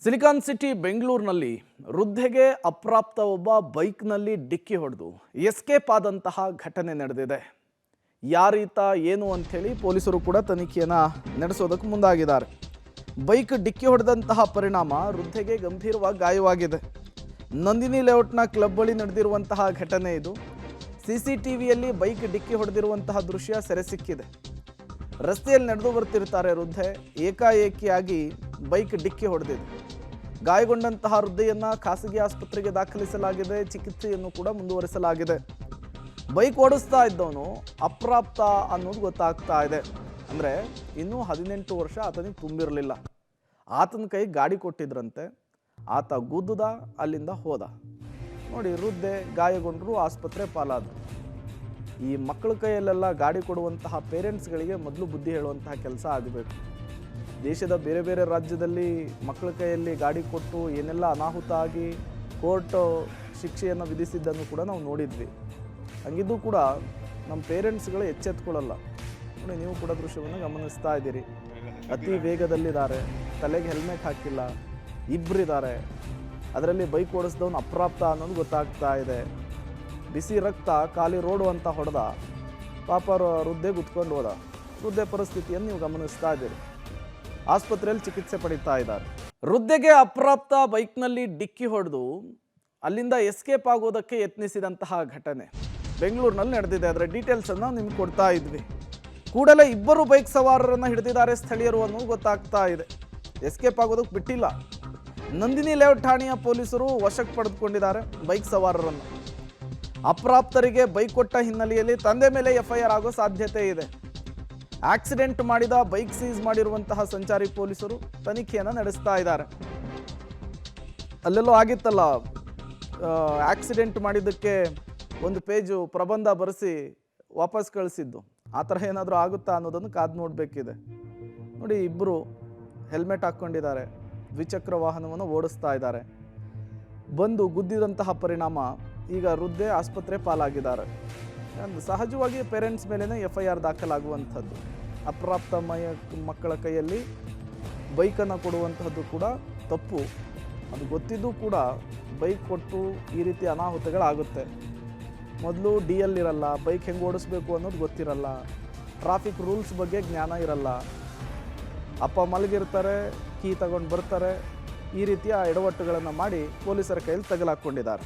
Silicon city ಬೆಂಗಳೂರಿನಲ್ಲಿ ವೃದ್ಧೆಗೆ ಅಪ್ರಾಪ್ತ ಒಬ್ಬ ಬೈಕ್ನಲ್ಲಿ ಡಿಕ್ಕಿ ಹೊಡೆದು ಎಸ್ಕೇಪ್ ಆದಂತಹ ಘಟನೆ ನಡೆದಿದೆ. ಯಾರೀತ ಏನು ಅಂಥೇಳಿ ಪೊಲೀಸರು ಕೂಡ ತನಿಖೆಯನ್ನು ನಡೆಸೋದಕ್ಕೆ ಮುಂದಾಗಿದ್ದಾರೆ. ಬೈಕ್ ಡಿಕ್ಕಿ ಹೊಡೆದಂತಹ ಪರಿಣಾಮ ವೃದ್ಧೆಗೆ ಗಂಭೀರವಾಗಿ ಗಾಯವಾಗಿದೆ. ನಂದಿನಿ ಲೇಔಟ್ನ ಕ್ಲಬ್ ಬಳಿ ನಡೆದಿರುವಂತಹ ಘಟನೆ ಇದು. CCTVಯಲ್ಲಿ ಬೈಕ್ ಡಿಕ್ಕಿ ಹೊಡೆದಿರುವಂತಹ ದೃಶ್ಯ ಸೆರೆ ಸಿಕ್ಕಿದೆ. ರಸ್ತೆಯಲ್ಲಿ ನಡೆದು ಬರ್ತಿರ್ತಾರೆ ವೃದ್ಧೆ, ಏಕಾಏಕಿಯಾಗಿ ಬೈಕ್ ಡಿಕ್ಕಿ ಹೊಡೆದಿದೆ. ಗಾಯಗೊಂಡಂತಹ ವೃದ್ಧೆಯನ್ನು ಖಾಸಗಿ ಆಸ್ಪತ್ರೆಗೆ ದಾಖಲಿಸಲಾಗಿದೆ. ಚಿಕಿತ್ಸೆಯನ್ನು ಕೂಡ ಮುಂದುವರಿಸಲಾಗಿದೆ. ಬೈಕ್ ಓಡಿಸ್ತಾ ಇದ್ದವನು ಅಪ್ರಾಪ್ತ ಅನ್ನೋದು ಗೊತ್ತಾಗ್ತಾ ಇದೆ. ಅಂದರೆ ಇನ್ನೂ 18 ವರ್ಷ ಆತನಿಗೆ ತುಂಬಿರಲಿಲ್ಲ. ಆತನ ಕೈ ಗಾಡಿ ಕೊಟ್ಟಿದ್ರಂತೆ. ಆತ ಗುದ್ದುದ, ಅಲ್ಲಿಂದ ಹೋದ. ನೋಡಿ, ವೃದ್ಧೆ ಗಾಯಗೊಂಡರು, ಆಸ್ಪತ್ರೆ ಪಾಲಾದರು. ಈ ಮಕ್ಕಳ ಕೈಯಲ್ಲೆಲ್ಲ ಗಾಡಿ ಕೊಡುವಂತಹ ಪೇರೆಂಟ್ಸ್ಗಳಿಗೆ ಮೊದಲು ಬುದ್ಧಿ ಹೇಳುವಂತಹ ಕೆಲಸ ಆಗಬೇಕು. ದೇಶದ ಬೇರೆ ಬೇರೆ ರಾಜ್ಯದಲ್ಲಿ ಮಕ್ಕಳ ಕೈಯಲ್ಲಿ ಗಾಡಿ ಕೊಟ್ಟು ಏನೆಲ್ಲ ಅನಾಹುತ ಆಗಿ ಕೋರ್ಟ್ ಶಿಕ್ಷೆಯನ್ನು ವಿಧಿಸಿದ್ದನ್ನು ಕೂಡ ನಾವು ನೋಡಿದ್ವಿ. ಹಂಗಿದ್ದು ಕೂಡ ನಮ್ಮ ಪೇರೆಂಟ್ಸ್ಗಳು ಎಚ್ಚೆತ್ಕೊಳ್ಳಲ್ಲ. ನೋಡಿ, ನೀವು ಕೂಡ ದೃಶ್ಯವನ್ನು ಗಮನಿಸ್ತಾ ಇದ್ದೀರಿ. ಅತಿ ವೇಗದಲ್ಲಿದ್ದಾರೆ, ತಲೆಗೆ ಹೆಲ್ಮೆಟ್ ಹಾಕಿಲ್ಲ, ಇಬ್ಬರಿದ್ದಾರೆ. ಅದರಲ್ಲಿ ಬೈಕ್ ಓಡಿಸಿದವನು ಅಪ್ರಾಪ್ತ ಅನ್ನೋದು ಗೊತ್ತಾಗ್ತಾ ಇದೆ. ಬಿಸಿ ರಕ್ತ ಖಾಲಿ ರೋಡು ಅಂತ ಹೊಡೆದ. ಪಾಪ ವೃದ್ಧೆ ಗುತ್ಕೊಂಡು ಹೋದ. ವೃದ್ಧೆ ಪರಿಸ್ಥಿತಿಯನ್ನು ನೀವು ಗಮನಿಸ್ತಾ ಇದ್ದೀರಿ. ಆಸ್ಪತ್ರೆಯಲ್ಲಿ ಚಿಕಿತ್ಸೆ ಪಡೀತಾ ಇದ್ದಾರೆ. ವೃದ್ಧೆಗೆ ಅಪ್ರಾಪ್ತ ಬೈಕ್ನಲ್ಲಿ ಡಿಕ್ಕಿ ಹೊಡೆದು ಅಲ್ಲಿಂದ ಎಸ್ಕೇಪ್ ಆಗೋದಕ್ಕೆ ಯತ್ನಿಸಿದಂತಹ ಘಟನೆ ಬೆಂಗಳೂರಿನಲ್ಲಿ ನಡೆದಿದೆ. ಅದರ ಡೀಟೇಲ್ಸನ್ನು ನಿಮ್ಗೆ ಕೊಡ್ತಾ ಇದ್ವಿ. ಕೂಡಲೇ ಇಬ್ಬರು ಬೈಕ್ ಸವಾರರನ್ನು ಹಿಡಿದಿದ್ದಾರೆ ಸ್ಥಳೀಯರು ಅನ್ನೋದು ಗೊತ್ತಾಗ್ತಾ ಇದೆ. ಎಸ್ಕೇಪ್ ಆಗೋದಕ್ಕೆ ಬಿಟ್ಟಿಲ್ಲ. ನಂದಿನಿ ಲೇಔಟ್ ಠಾಣೆಯ ಪೊಲೀಸರು ವಶಕ್ಕೆ ಪಡೆದುಕೊಂಡಿದ್ದಾರೆ ಬೈಕ್ ಸವಾರರನ್ನು. ಅಪ್ರಾಪ್ತರಿಗೆ ಬೈಕ್ ಕೊಟ್ಟ ಹಿನ್ನೆಲೆಯಲ್ಲಿ ತಂದೆ ಮೇಲೆ FIR ಆಗೋ ಸಾಧ್ಯತೆ ಇದೆ. ಆಕ್ಸಿಡೆಂಟ್ ಮಾಡಿದ ಬೈಕ್ ಸೀಸ್ ಮಾಡಿರುವಂತಹ ಸಂಚಾರಿ ಪೊಲೀಸರು ತನಿಖೆಯನ್ನು ನಡೆಸ್ತಾ ಇದ್ದಾರೆ. ಅಲ್ಲೆಲ್ಲೋ ಆಗಿತ್ತಲ್ಲ, ಆಕ್ಸಿಡೆಂಟ್ ಮಾಡಿದ್ದಕ್ಕೆ ಒಂದು ಪೇಜು ಪ್ರಬಂಧ ಬರೆಸಿ ವಾಪಸ್ ಕಳಿಸಿದ್ದು. ಆ ಥರ ಏನಾದರೂ ಆಗುತ್ತಾ ಅನ್ನೋದನ್ನು ಕಾದು ನೋಡಬೇಕಿದೆ. ನೋಡಿ, ಇಬ್ಬರು ಹೆಲ್ಮೆಟ್ ಹಾಕ್ಕೊಂಡಿದ್ದಾರೆ, ದ್ವಿಚಕ್ರ ವಾಹನವನ್ನು ಓಡಿಸ್ತಾ ಇದ್ದಾರೆ. ಬಂದು ಗುದ್ದಿದಂತಹ ಪರಿಣಾಮ ಈಗ ವೃದ್ಧೆ ಆಸ್ಪತ್ರೆ ಪಾಲಾಗಿದ್ದಾರೆ. ಸಹಜವಾಗಿ ಪೇರೆಂಟ್ಸ್ ಮೇಲೇ FIR ದಾಖಲಾಗುವಂಥದ್ದು. ಅಪ್ರಾಪ್ತ ಮಕ್ಕಳ ಕೈಯಲ್ಲಿ ಬೈಕನ್ನು ಕೊಡುವಂತಹದ್ದು ಕೂಡ ತಪ್ಪು. ಅದು ಗೊತ್ತಿದ್ದು ಕೂಡ ಬೈಕ್ ಕೊಟ್ಟು ಈ ರೀತಿ ಅನಾಹುತಗಳಾಗುತ್ತೆ. ಮೊದಲು DL ಇರಲ್ಲ, ಬೈಕ್ ಹೆಂಗೆ ಓಡಿಸ್ಬೇಕು ಅನ್ನೋದು ಗೊತ್ತಿರಲ್ಲ, ಟ್ರಾಫಿಕ್ ರೂಲ್ಸ್ ಬಗ್ಗೆ ಜ್ಞಾನ ಇರಲ್ಲ. ಅಪ್ಪ ಮಲಗಿರ್ತಾರೆ, ಕೀ ತಗೊಂಡು ಬರ್ತಾರೆ. ಈ ರೀತಿಯ ಎಡವಟ್ಟುಗಳನ್ನು ಮಾಡಿ ಪೊಲೀಸರ ಕೈಯಲ್ಲಿ ತಗಲಾಕೊಂಡಿದ್ದಾರೆ.